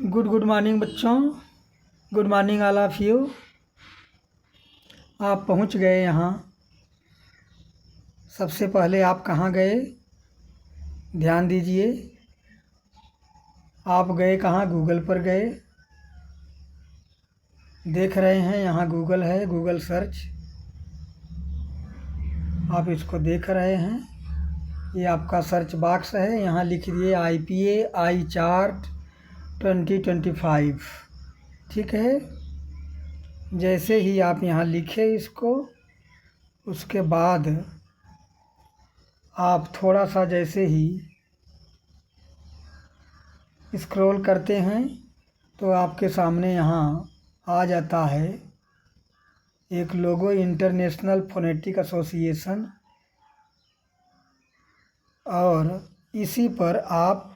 Good morning बच्चों। Good morning all of you. आप पहुंच गए यहाँ। सबसे पहले आप कहाँ गए, ध्यान दीजिए। आप गए कहाँ, गूगल पर गए। देख रहे हैं यहाँ गूगल है, गूगल सर्च। आप इसको देख रहे हैं, ये आपका सर्च बॉक्स है। यहाँ लिख दिए IPA आई चार्ट 2025। ठीक है। जैसे ही आप यहाँ लिखे इसको, उसके बाद आप थोड़ा सा जैसे ही स्क्रॉल करते हैं तो आपके सामने यहाँ आ जाता है एक लोगो, इंटरनेशनल फोनेटिक एसोसिएशन। और इसी पर आप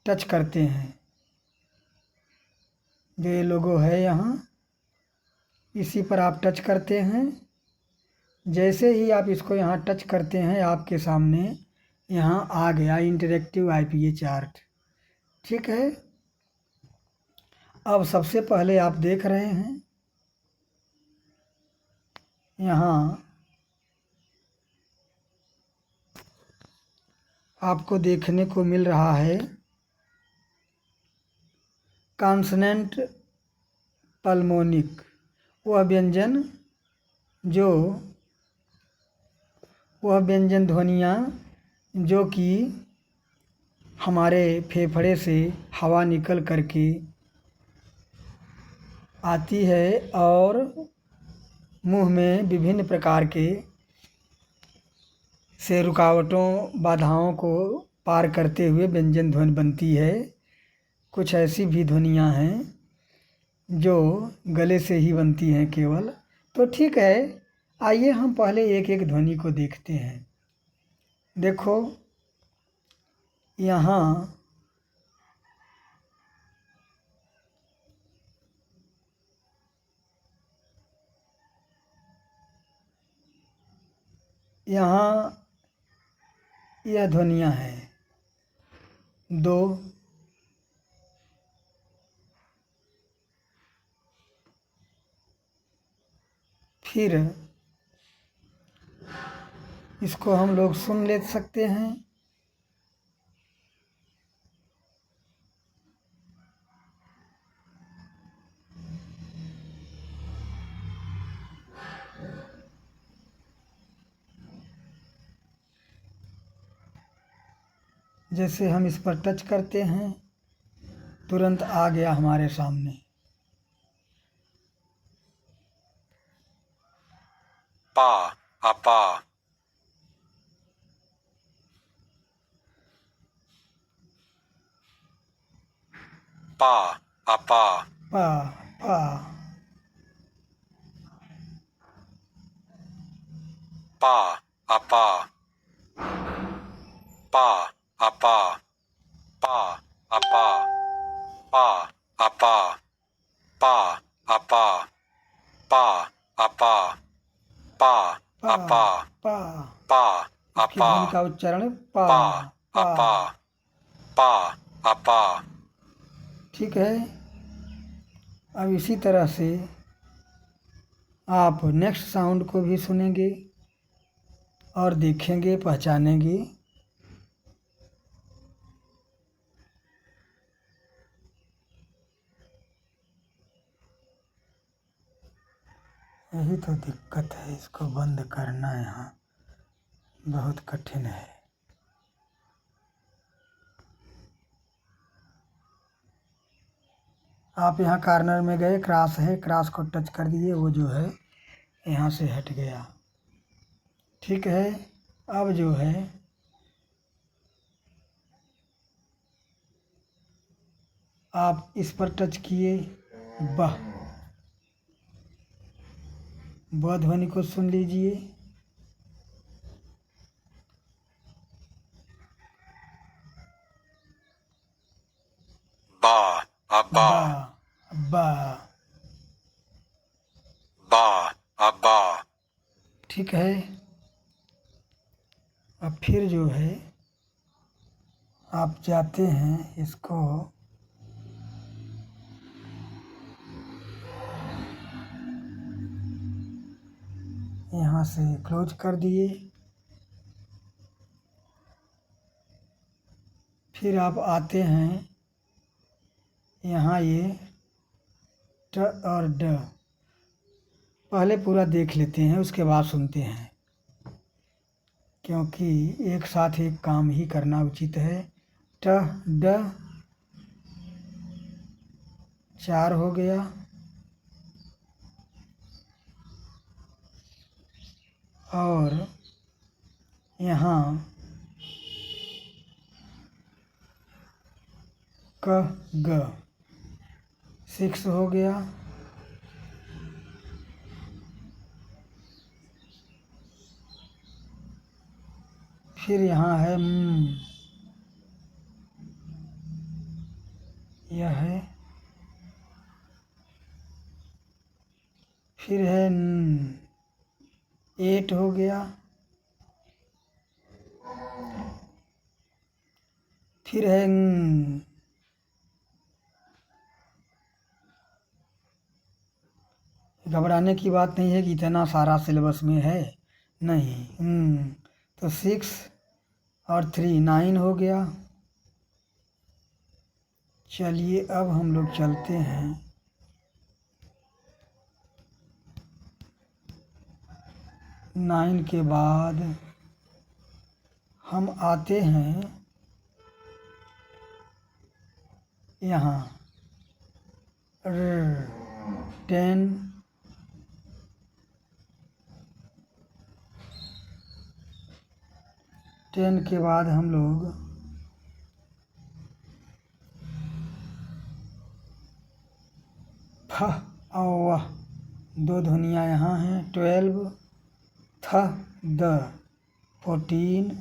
टच करते हैं। जो ये लोगो है यहाँ, इसी पर आप टच करते हैं। जैसे ही आप इसको यहाँ टच करते हैं, आपके सामने यहाँ आ गया इंटरेक्टिव IPA चार्ट। ठीक है। अब सबसे पहले आप देख रहे हैं यहाँ आपको देखने को मिल रहा है कॉन्सोनेंट पल्मोनिक, वह व्यंजन ध्वनियाँ जो कि हमारे फेफड़े से हवा निकल करके आती है और मुंह में विभिन्न प्रकार के से रुकावटों, बाधाओं को पार करते हुए व्यंजन ध्वनि बनती है। कुछ ऐसी भी ध्वनियाँ हैं जो गले से ही बनती हैं केवल। तो ठीक है, आइए हम पहले एक एक ध्वनि को देखते हैं। देखो यहाँ यह ध्वनियाँ हैं 2, फिर इसको हम लोग सुन ले सकते हैं। जैसे हम इस पर टच करते हैं, तुरंत आ गया हमारे सामने। पा अपा पा अपा पा पा पा अपा पा अपा पा अपा पा अपा पा अपा पा अपा पा अपा पा। पा इसकी अपा ध्वनि का उच्चारण पा पा पा। अपा पा अपा। ठीक है। अब इसी तरह से आप नेक्स्ट साउंड को भी सुनेंगे और देखेंगे, पहचानेंगे। यही तो दिक्कत है, इसको बंद करना यहाँ बहुत कठिन है। आप यहाँ कॉर्नर में गए, क्रॉस है, क्रॉस को टच कर दिए, वो जो है यहाँ से हट गया। ठीक है। अब जो है आप इस पर टच किए, ब ध्वनि को सुन लीजिए। बा अपा बा बा अपा। ठीक है। अब फिर जो है आप जाते हैं, इसको यहाँ से क्लोज कर दिए। फिर आप आते हैं यहाँ, ये ट और ड पहले पूरा देख लेते हैं, उसके बाद सुनते हैं, क्योंकि एक साथ एक काम ही करना उचित है। ट ड 4 हो गया, और यहाँ क ग 6 हो गया, फिर यहाँ है यह है, फिर है 8 हो गया, फिर है घबराने की बात नहीं है कि इतना सारा सिलेबस में है, नहीं। तो 6 और 3 9 हो गया। चलिए अब हम लोग चलते हैं, 9 के बाद हम आते हैं यहाँ 10 10 के बाद हम लोग फ और वह 2 ध्वनियाँ यहाँ हैं। 12 थ द 14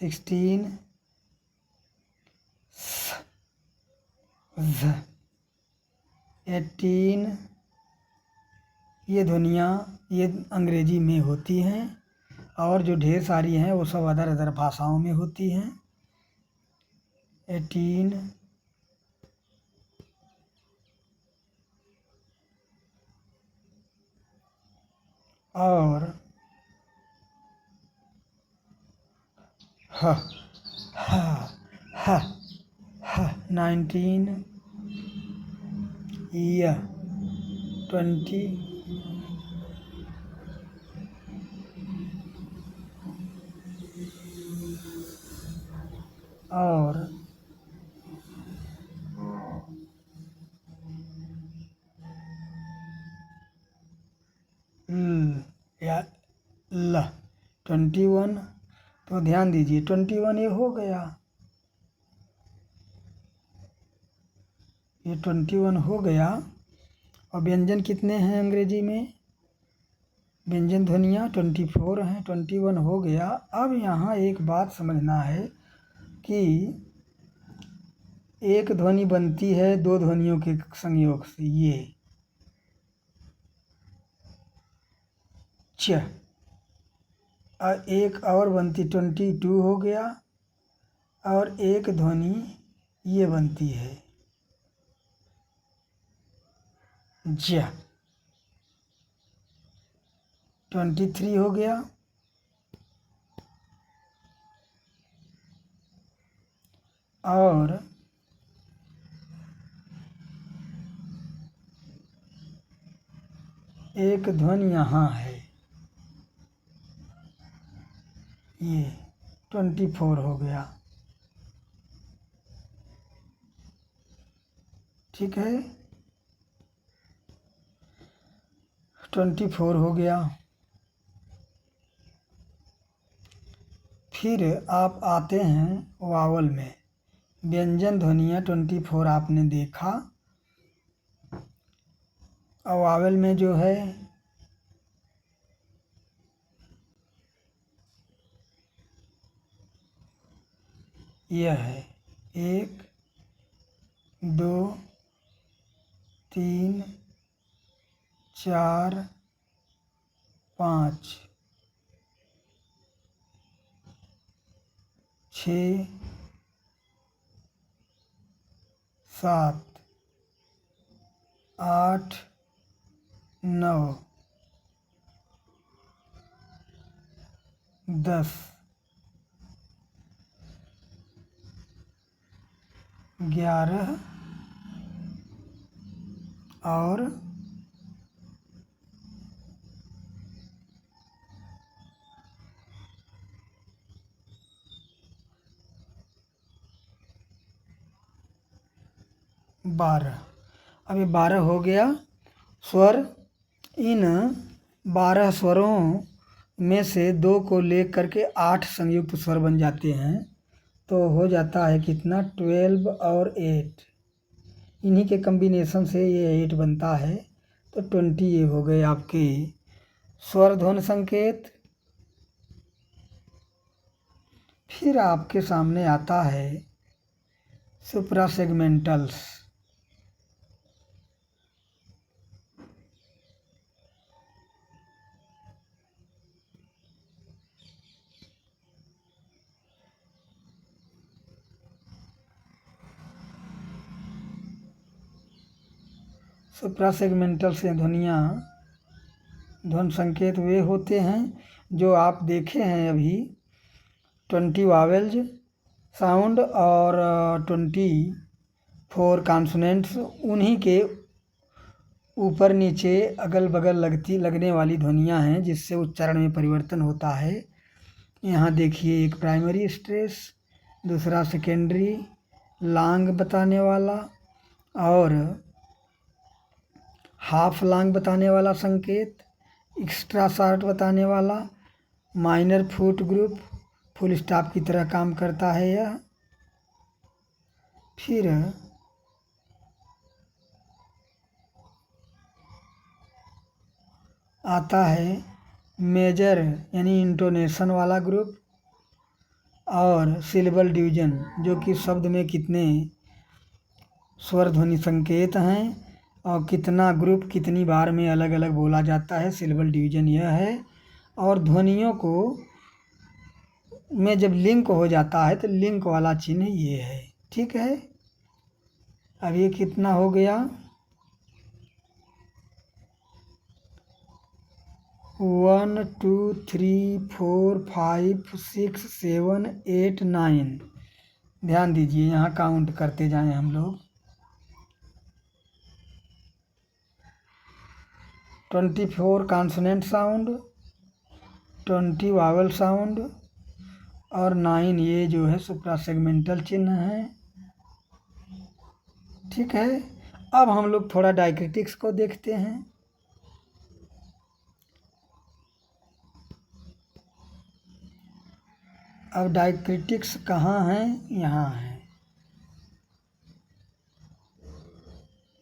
16 ज 18। ये ध्वनियाँ ये अंग्रेजी में होती हैं, और जो ढेर सारी हैं वो सब अदर भाषाओं में होती हैं। 18 और ह ह ह ह 19 य 20 और या ल 21। तो ध्यान दीजिए 21 ये हो गया, ये 21 हो गया। और व्यंजन कितने हैं अंग्रेजी में? व्यंजन ध्वनियाँ 24 हैं। 21 हो गया। अब यहाँ एक बात समझना है कि एक ध्वनि बनती है 2 ध्वनियों के संयोग से, ये च, और एक और बनती 22 हो गया, और एक ध्वनि ये बनती है ज, 23 हो गया। और एक ध्वनि यहाँ है, ये 24 हो गया। ठीक है, 24 हो गया। फिर आप आते हैं वावल में। व्यंजन ध्वनियाँ 24 आपने देखा, और वावल में जो है यह है 1 2 3 4 5 6 7 8 9 10 11 और 12। अब ये 12 हो गया स्वर। इन 12 स्वरों में से 2 को ले करके 8 संयुक्त स्वर बन जाते हैं, तो हो जाता है कितना 12 और 8। इन्हीं के कम्बिनेशन से ये 8 बनता है, तो 20 ये हो गए आपके स्वर ध्वनि संकेत। फिर आपके सामने आता है सुप्रासेगमेंटल्स। सुप्रासेगमेंटल से ध्वनियाँ ध्वनि संकेत वे होते हैं जो आप देखे हैं अभी 20 वावेल्स साउंड और 24 कॉन्सोनेंट्स। उन्हीं के ऊपर नीचे अगल बगल लगने वाली ध्वनियाँ हैं जिससे उच्चारण में परिवर्तन होता है। यहाँ देखिए, एक प्राइमरी स्ट्रेस, दूसरा सेकेंडरी लॉन्ग बताने वाला और हाफ लॉन्ग बताने वाला संकेत, एक्स्ट्रा शॉर्ट बताने वाला, minor foot group, full stop की तरह काम करता है यह। फिर आता है मेजर यानी इंटोनेशन वाला ग्रुप और सिलेबल डिवीजन, जो कि शब्द में कितने स्वर ध्वनि संकेत हैं और कितना ग्रुप कितनी बार में अलग अलग बोला जाता है, सिलेबल डिवीजन यह है। और ध्वनियों को में जब लिंक हो जाता है तो लिंक वाला चिन्ह ये है। ठीक है, अब ये कितना हो गया 1 2 3 4 5 6 7 8 9। ध्यान दीजिए, यहाँ काउंट करते जाएं हम लोग। 24 कॉन्सोनेंट साउंड, 20 वावल साउंड और 9 ये जो है सुप्रासेगमेंटल चिन्ह है। ठीक है, अब हम लोग थोड़ा डायक्रिटिक्स को देखते हैं। अब डायक्रिटिक्स कहाँ हैं? यहाँ है,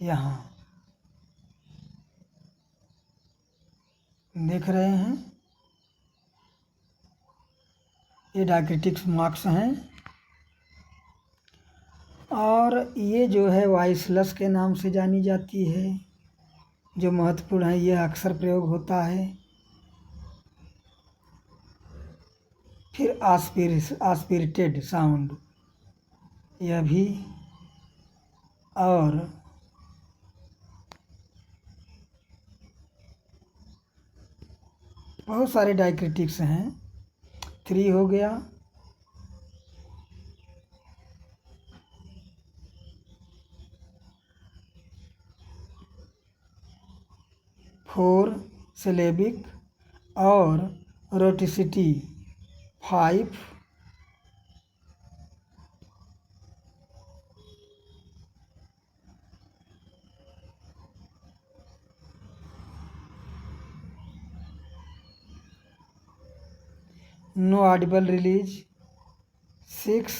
यहाँ देख रहे हैं, ये डायक्रिटिक्स मार्क्स हैं। और ये जो है वाइसलस के नाम से जानी जाती है, जो महत्वपूर्ण है, यह अक्सर प्रयोग होता है। फिर आस्पिरेटेड साउंड, यह भी, और बहुत सारे डायक्रिटिक्स हैं। 3 हो गया, 4 सिलेबिक और rhoticity 5। No audible release 6,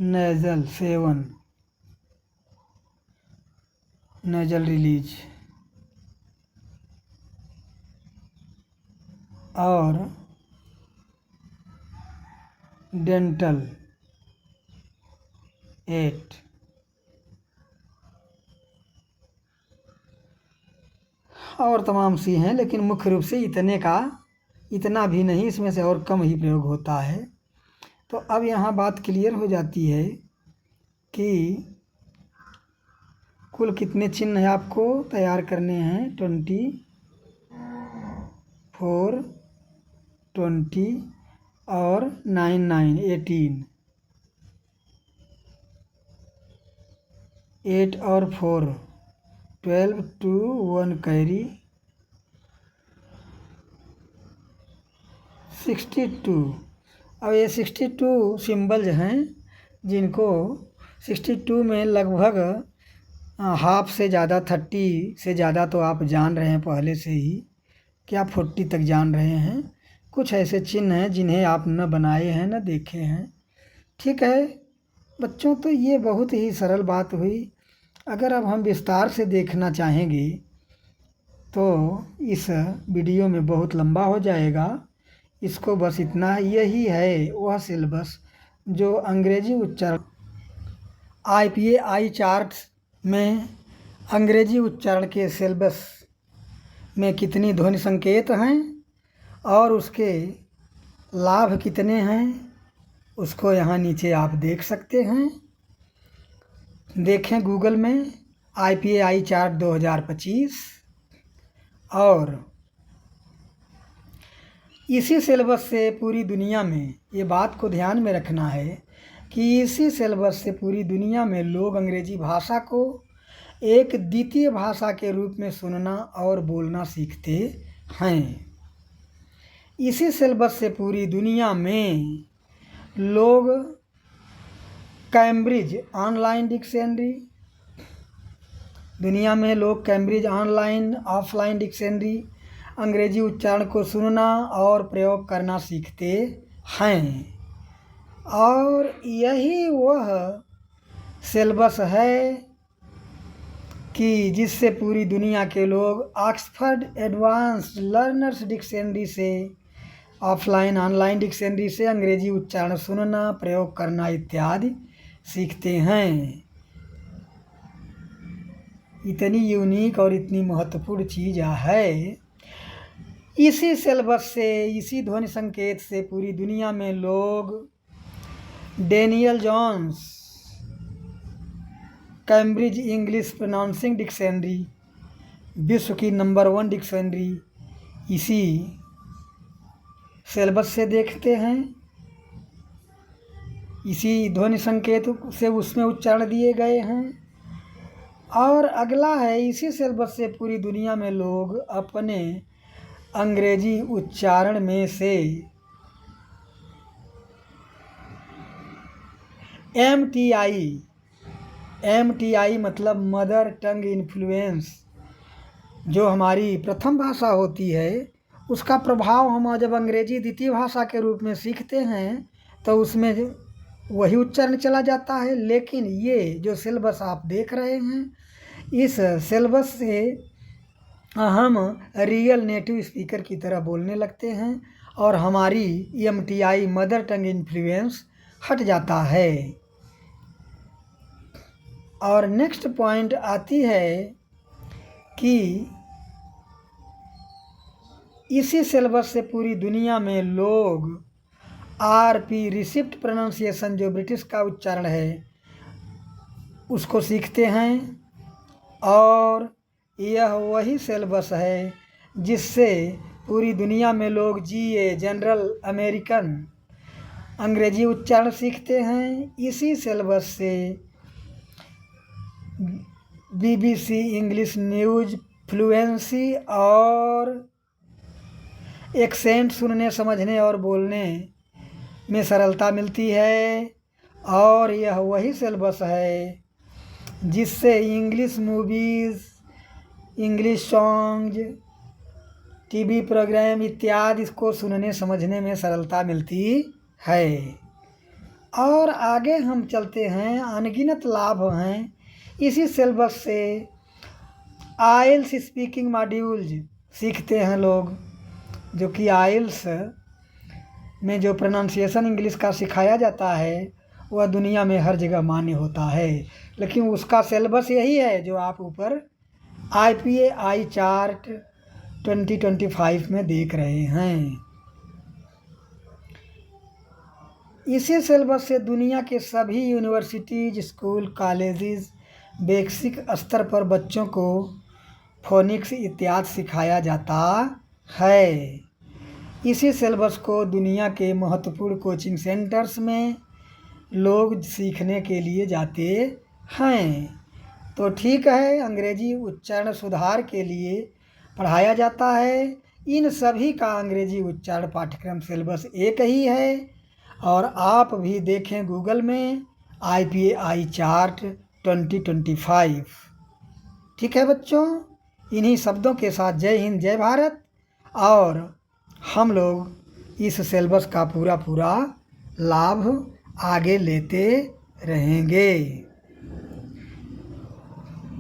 nasal 7 nasal release, और डेंटल 8। और तमाम सी हैं, लेकिन मुख्य रूप से इतना भी नहीं, इसमें से और कम ही प्रयोग होता है। तो अब यहाँ बात क्लियर हो जाती है कि कुल कितने चिन्ह आपको तैयार करने हैं। 24, 20 और 9, 18। 8 और 4, 12, 2, 1 कैरी, 62। अब ये 62 सिंबल्स हैं जिनको 62 में लगभग हाफ से ज़्यादा 30 से ज़्यादा तो आप जान रहे हैं पहले से ही, क्या 40 तक जान रहे हैं। कुछ ऐसे चिन्ह हैं जिन्हें आप न बनाए हैं न देखे हैं। ठीक है बच्चों, तो ये बहुत ही सरल बात हुई। अगर अब हम विस्तार से देखना चाहेंगे तो इस वीडियो में बहुत लंबा हो जाएगा। इसको बस इतना, यही है वह सिलेबस जो अंग्रेजी उच्चारण IPA चार्ट में अंग्रेजी उच्चारण के सिलेबस में कितनी ध्वनि संकेत हैं और उसके लाभ कितने हैं, उसको यहाँ नीचे आप देख सकते हैं। देखें गूगल में IPA चार्ट 2025, और इसी सिलेबस से पूरी दुनिया में, ये बात को ध्यान में रखना है कि इसी सिलेबस से पूरी दुनिया में लोग अंग्रेजी भाषा को एक द्वितीय भाषा के रूप में सुनना और बोलना सीखते हैं। इसी सिलेबस से पूरी दुनिया में लोग कैम्ब्रिज ऑनलाइन डिक्शनरी, दुनिया में लोग कैम्ब्रिज ऑनलाइन ऑफलाइन डिक्शनरी अंग्रेजी उच्चारण को सुनना और प्रयोग करना सीखते हैं। और यही वह सिलेबस है कि जिससे पूरी दुनिया के लोग ऑक्सफोर्ड एडवांस्ड लर्नर्स डिक्शनरी से, ऑफलाइन ऑनलाइन डिक्शनरी से अंग्रेजी उच्चारण सुनना, प्रयोग करना इत्यादि सीखते हैं। इतनी यूनिक और इतनी महत्वपूर्ण चीज़ है। इसी सिलेबस से, इसी ध्वनि संकेत से पूरी दुनिया में लोग Daniel Jones Cambridge English pronouncing dictionary, विश्व की नंबर 1 डिक्शनरी, इसी सिलेबस से देखते हैं। इसी ध्वनि संकेत से उसमें उच्चारण दिए गए हैं। और अगला है, इसी सिलेबस से पूरी दुनिया में लोग अपने अंग्रेजी उच्चारण में से MTI मतलब मदर टंग इन्फ्लुएंस, जो हमारी प्रथम भाषा होती है, उसका प्रभाव हम जब अंग्रेजी द्वितीय भाषा के रूप में सीखते हैं तो उसमें वही उच्चारण चला जाता है। लेकिन ये जो सिलेबस आप देख रहे हैं, इस सिलेबस से हम रियल नेटिव स्पीकर की तरह बोलने लगते हैं और हमारी MTI मदर टंग इन्फ्लुएंस हट जाता है। और नेक्स्ट पॉइंट आती है कि इसी सिलेबस से पूरी दुनिया में लोग RP रिसिप्ट प्रोनाउंसिएशन, जो ब्रिटिश का उच्चारण है, उसको सीखते हैं। और यह वही सिलेबस है जिससे पूरी दुनिया में लोग GA जनरल अमेरिकन अंग्रेजी उच्चारण सीखते हैं। इसी सिलेबस से BBC इंग्लिश न्यूज़ फ्लुएंसी और एक्सेंट सुनने, समझने और बोलने में सरलता मिलती है। और यह वही सिलेबस है जिससे English movies, English songs, TV program इत्यादि को सुनने समझने में सरलता मिलती है। और आगे हम चलते हैं, अनगिनत लाभ हैं इसी सिलेबस से। IELTS स्पीकिंग मॉड्यूल्स सीखते हैं लोग, जो कि IELTS में जो प्रोनाउंसिएशन इंग्लिश का सिखाया जाता है वह दुनिया में हर जगह मान्य होता है। लेकिन उसका सिलेबस यही है जो आप ऊपर IPA चार्ट 2025 में देख रहे हैं। इसी सिलेबस से दुनिया के सभी यूनिवर्सिटीज, स्कूल, कॉलेजेस बेसिक स्तर पर बच्चों को फोनिक्स इत्यादि सिखाया जाता है। इसी सिलेबस को दुनिया के महत्वपूर्ण कोचिंग सेंटर्स में लोग सीखने के लिए जाते हैं। तो ठीक है, अंग्रेजी उच्चारण सुधार के लिए पढ़ाया जाता है। इन सभी का अंग्रेजी उच्चारण पाठ्यक्रम सिलेबस एक ही है। और आप भी देखें गूगल में IPAI चार्ट 2025। ठीक है बच्चों, इन्हीं शब्दों के साथ जय हिंद, जय भारत। और हम लोग इस सिलेबस का पूरा लाभ आगे लेते रहेंगे।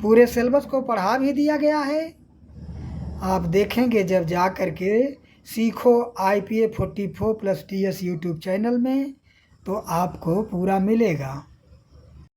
पूरे सिलेबस को पढ़ा भी दिया गया है। आप देखेंगे जब जा कर के सीखो IPA 44+ TS यूट्यूब चैनल में, तो आपको पूरा मिलेगा।